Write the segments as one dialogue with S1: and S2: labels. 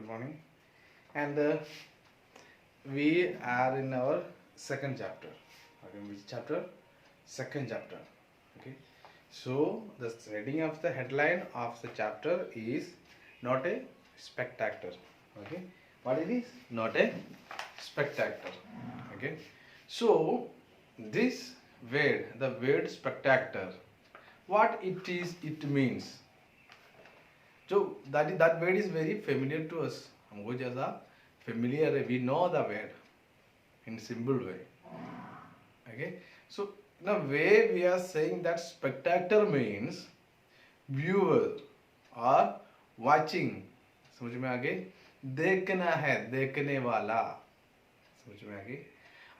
S1: morning. And we are in our second chapter. Okay, which chapter? Second chapter. Okay. So the reading of the headline of the chapter is not a spectator. Okay. What it is? Not a spectator. Okay. So this word, the word spectator, what it is, it means. So that word is very familiar to us. हमको जैसा familiar है, we know the word in simple way. Okay, so the way we are saying that spectator means viewer or watching. समझ में आ गई? देखना है, देखने वाला. समझ में आ गई?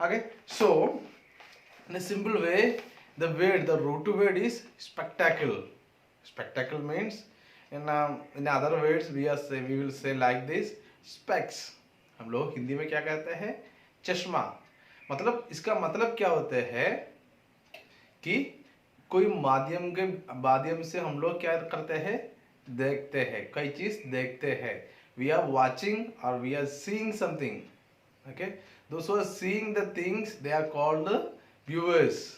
S1: Okay, so in a simple way, the root word is spectacle. Spectacle means in other words we will say like this, specs. हम लोग हिंदी में क्या कहते हैं? चश्मा. मतलब इसका मतलब क्या होता है कि कोई माध्यम से हम लोग क्या करते हैं? देखते हैं, कोई चीज देखते हैं. We are watching or we are seeing something. Okay, those who are seeing the things, they are called viewers.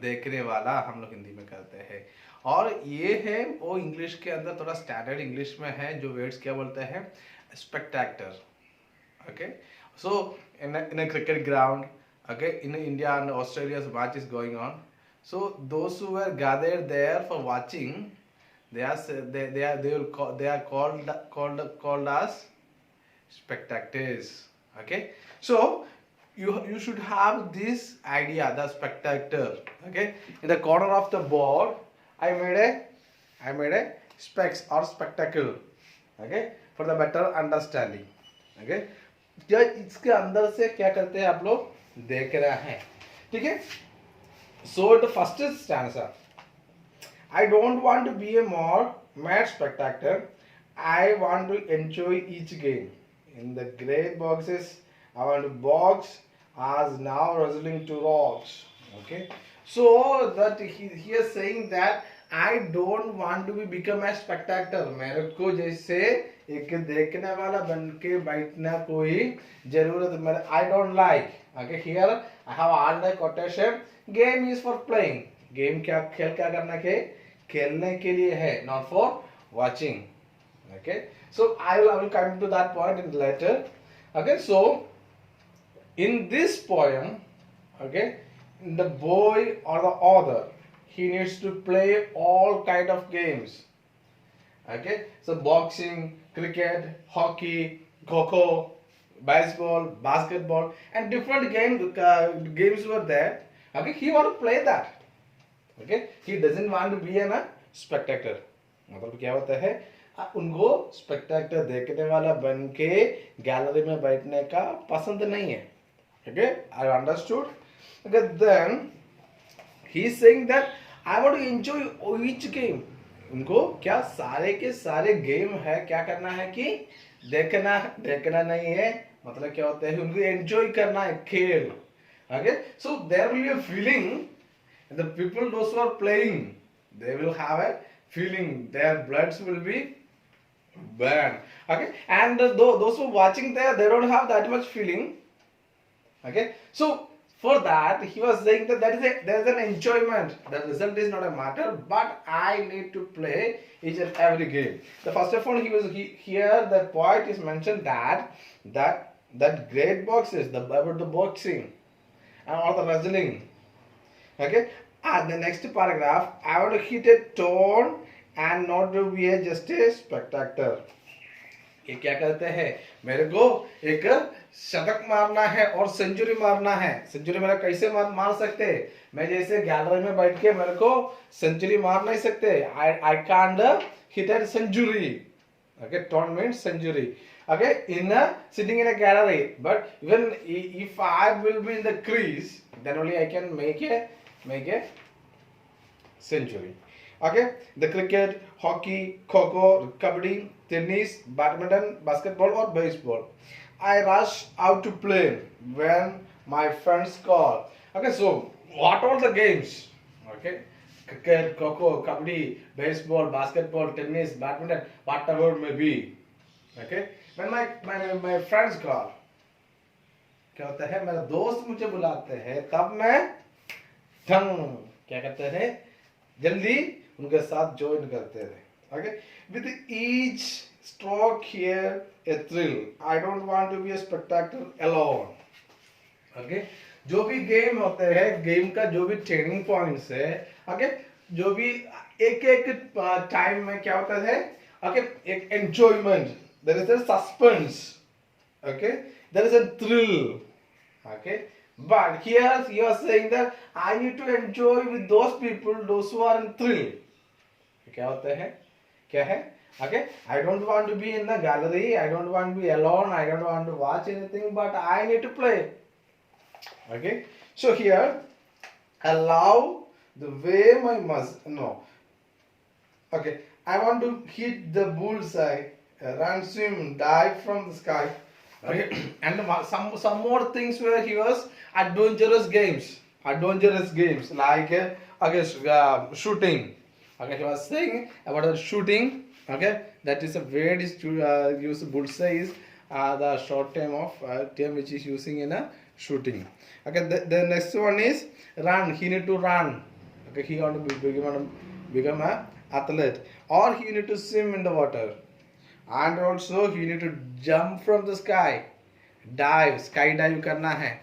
S1: देखने वाला हम लोग हिंदी में कहते हैं. और ये है वो इंग्लिश के अंदर थोड़ा स्टैंडर्ड इंग्लिश में है जो वर्ड्स क्या बोलते हैं? स्पेक्टेक्टर. Okay, so in a cricket ground, okay, in India and Australia's match is going on. So those who were gathered there for watching, they are called as spectators. Okay, so you should have this idea, the spectator. Okay, in the corner of the board I made a specs or spectacle. Okay, for the better understanding. Okay, क्या इसके अंदर से क्या करते हैं आप लोग? देख रहे हैं. ठीक है. So the first stanza, I don't want to be a more mad spectator. I want to enjoy each game. In the great boxes, I want to box as now wrestling to rocks. Okay, so that he is saying that I don't want to become a spectator. मेरे को जैसे एक देखने वाला बन के बैठना कोई जरूरत मेरे. I don't like. Okay, here I have added a quotation. Game is for playing. Game क्या खेल क्या करना के खेलने के लिए है, not for watching. Okay, so I will come to that point in later. Okay, so in this poem, okay, the boy or the author, he needs to play all kind of games. Okay, so boxing, cricket, hockey, kho-kho, baseball, basketball, and different games were there. Okay, he want to play that. Okay, he doesn't want to be a spectator. मतलब क्या होता है? उनको स्पेक्टेक्टर देखने वाला बन के gallery में बैठने का पसंद नहीं है. Okay, I understood. Okay, then he is saying that I want to enjoy each game. उनको क्या सारे के सारे गेम है क्या करना है कि देखना नहीं है. मतलब क्या होता है? उनको एंजॉय करना है खेल. Okay, so there will be a feeling. The people those who are playing, they will have a feeling. Their bloods will be burned. Okay, and those who are watching there, they don't have that much feeling. Okay, so for that he was saying that there is an enjoyment. The result is not a matter, but I need to play each and every game. The first of all, here the poet is mentioned that great boxes, about the boxing and all the wrestling. Okay, and the next paragraph, I want to hit a tone and not to be just a spectator. ये क्या कहते हैं? मेरे को एक शतक मारना है और सेंचुरी मारना है. सेंचुरी मेरा कैसे मार सकते हैं? मैं जैसे गैलरी में बैठ के मेरे को सेंचुरी मार नहीं सकते. I can't hit a century. Okay, tone means century. Okay, sitting in a gallery, but even if I will be in the crease, then only I can make a century. Okay, the cricket, hockey, kho-kho, kabaddi, tennis, badminton, basketball or baseball, I rush out to play when my friends call. Okay, so what are the games? Okay, cricket, kho-kho, kabaddi, baseball, basketball, tennis, badminton, whatever it may be. Okay, when my friends call, क्या होता है, मेरा दोस्त मुझे बुलाते हैं, तब मैं ठंग क्या कहते हैं, जल्दी उनके साथ ज्वाइन करते रहे. Okay, with each stroke here a thrill. I don't want to be a spectator alone. Okay, जो भी गेम होते हैं, गेम का जो भी ट्रेनिंग पॉइंट्स है, ओके, जो भी एक एक टाइम में क्या होता है, ओके, एक enjoyment, there is a suspense, okay, there is a thrill, okay, but here you are saying that I need to enjoy with those people, those who are in thrill. क्या होता है, क्या है, okay, I don't want to be in the gallery, I don't want to be alone, I don't want to watch anything, but I need to play. Okay, so here allow the way my no, okay, I want to hit the bullseye, run, swim, dive from the sky. Okay, and some more things where he was adventurous games like okay, shooting. Okay, he was saying about the shooting. Okay, that is a word is to use bullseye is the short term of term which is using in a shooting. Okay, the next one is run. He need to run. Okay, he want to become a athlete, or he need to swim in the water, and also he need to jump from the sky, dive, skydive करना है,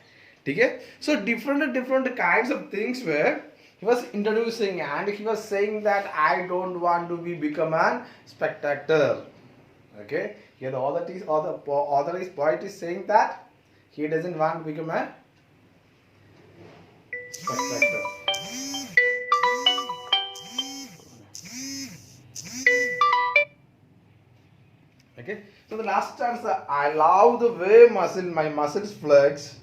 S1: ठीक है. So different kinds of things where he was introducing, and he was saying that I don't want to become a spectator. Okay, here the author is poet is saying that he doesn't want to become a spectator. Okay, so the last stanza, I love the way my muscles flex,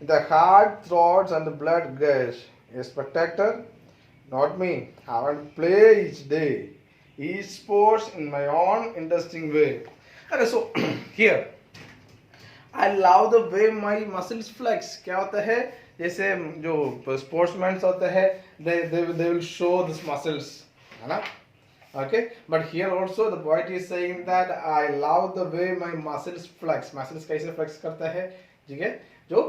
S1: the heart throbs and the blood gush. A spectator, not me. I want to play each day, each sports in my own interesting way. Okay, so here, I love the way my muscles flex. क्या होता है, जैसे जो sportsman होते हैं, they will show this muscles, है ना. Okay, but here also the poet is saying that I love the way my muscles flex. Muscles कैसे flex करता है, ठीक है, जो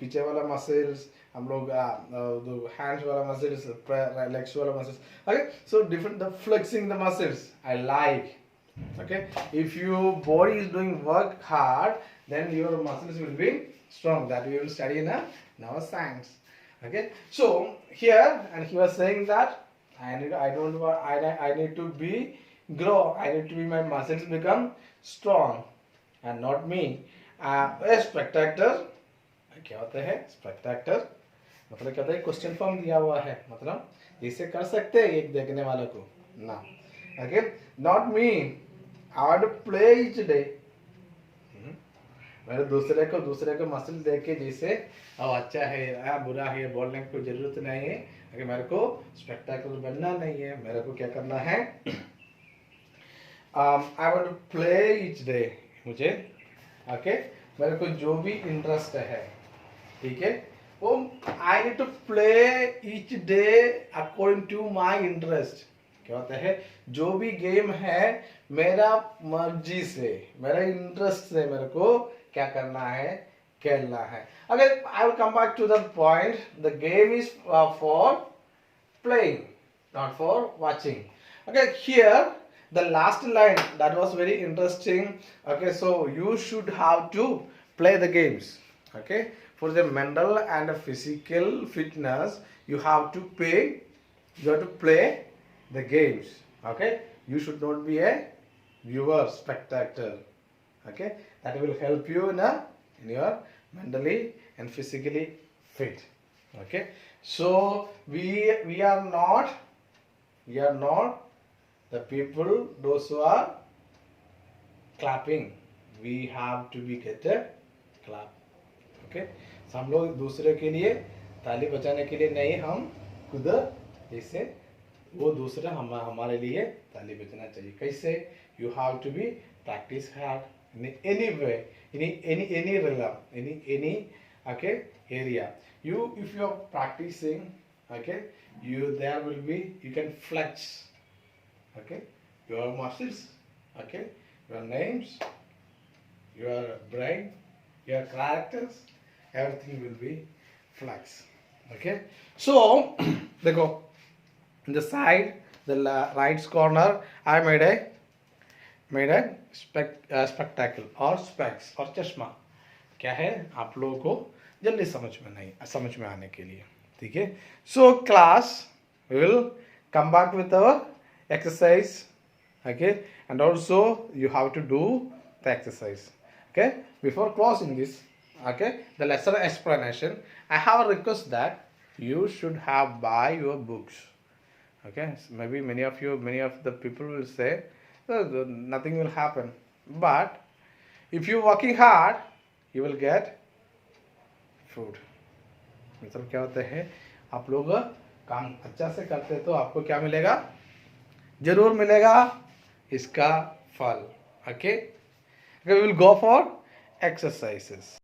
S1: पीछे वाला muscles, हम लोग जो hands वाला muscles, legs वाला muscles. Okay, so different the flexing the muscles I like. Okay, if your body is doing work hard, then your muscles will be strong. That we will study in our science. Okay, so here, and he was saying that I need to grow. I need to be my muscles become strong, and not me. A spectator, क्या होता है spectator? मतलब क्या होता है, question form दिया हुआ है, मतलब इसे कर सकते हैं एक देखने वाले को ना. Okay, not me. I want to play each day. मेरे दूसरे को मसल देख के जैसे अब अच्छा है या बुरा है बोलने की कोई जरूरत नहीं है. अगर मेरे को स्पेक्टाकुलर बनना नहीं है, मेरे को क्या करना है, I want to play each day. मुझे ओके, मेरे को जो भी इंटरेस्ट है, ठीक है, वो I need to play each day according to my interest. क्या होता है, जो भी गेम है मेरा मर्जी से, मेरा इंटरेस्ट से मेरे को क्या करना है, खेलना है. अगर I will come back to the point, the game is for playing, not for watching. Okay, here the last line that was very interesting. Okay, so you should have to play the games. Okay, for the mental and physical fitness you have to play the games. Okay, you should not be a viewer, spectator. Okay, that will help you in your mentally and physically fit. Okay, so we are not the people those who are clapping. We have to be get a clap. Okay, so हम लोग दूसरे के लिए ताली बजाने के लिए नहीं, हम खुद जैसे वो दूसरा हमारे लिए ताली बजाना चाहिए. कैसे? You have to be practice hard in any way, any realm, any okay area. If you are practicing, okay, there will be, you can flex, okay, your muscles, okay, your names, your brain, your characters, everything will be flex. Okay, so देखो, in the side, the right corner, I made a spectacle or specs or चश्मा. क्या है आप लोगों को जल्दी समझ में आने के लिए, ठीक है. So class, we will come back with our exercise, okay, and also you have to do the exercise, okay. Before closing this, okay, the lesson explanation, I have a request that you should have buy your books, okay. So maybe many of the people will say, "Oh, nothing will happen," but if you working hard, you will get food. मतलब क्या होता है, आप लोग काम अच्छा से करते हैं तो आपको क्या मिलेगा, जरूर मिलेगा इसका फल. Okay, we will go for exercises.